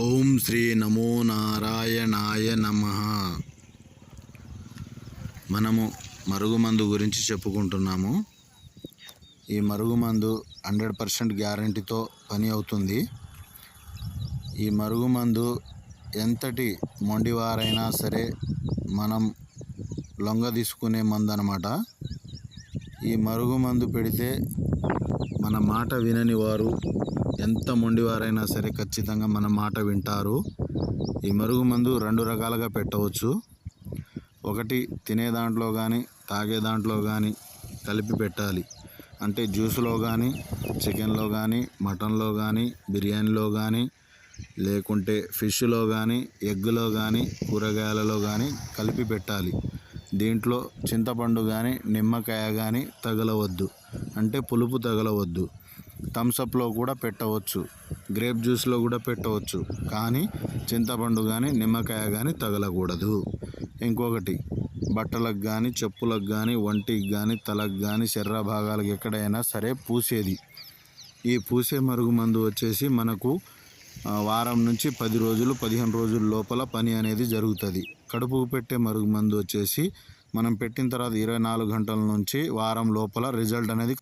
ఓం శ్రీ నమో నారాయణాయ నమః. మనము మరుగుమందు గురించి చెప్పుకుంటున్నాము. ఈ మరుగుమందు 100% గ్యారంటీతో పని అవుతుంది. ఈ మరుగుమందు ఎంతటి మొండివారైనా సరే మనం లొంగ తీసుకునే మందు అన్నమాట. ఈ మరుగుమందు పెడితే మన మాట వినని వారు ఎంత మొండివారైనా సరే ఖచ్చితంగా మన మాట వింటారు. ఈ మరుగుమందు 2 రకాలుగా పెట్టవచ్చు. ఒకటి తినే దాంట్లో కానీ తాగే దాంట్లో కానీ కలిపి పెట్టాలి. అంటే జ్యూస్లో కానీ, చికెన్లో కానీ, మటన్లో కానీ, బిర్యానీలో కానీ, లేకుంటే ఫిష్లో కానీ, ఎగ్లో కానీ, కూరగాయలలో కానీ కలిపి పెట్టాలి. దీంట్లో చింతపండు కానీ నిమ్మకాయ కానీ తగలవద్దు, అంటే పులుపు తగలవద్దు. థమ్సప్లో కూడా పెట్టవచ్చు, గ్రేప్ జ్యూస్లో కూడా పెట్టవచ్చు, కానీ చింతపండు కానీ నిమ్మకాయ కానీ తగలకూడదు. ఇంకొకటి బట్టలకు కానీ, చెప్పులకు కానీ, ఒంటికి కానీ, తలకు కానీ, శరీర భాగాలకు ఎక్కడైనా సరే పూసేది. ఈ పూసే మరుగుమందు వచ్చేసి మనకు వారం నుంచి 10 రోజులు 15 రోజుల లోపల పని అనేది జరుగుతుంది. కడుపుకు పెట్టే మరుగుమందు వచ్చేసి మనం పెట్టిన తర్వాత 24 గంటల నుంచి వారం లోపల రిజల్ట్ అనేది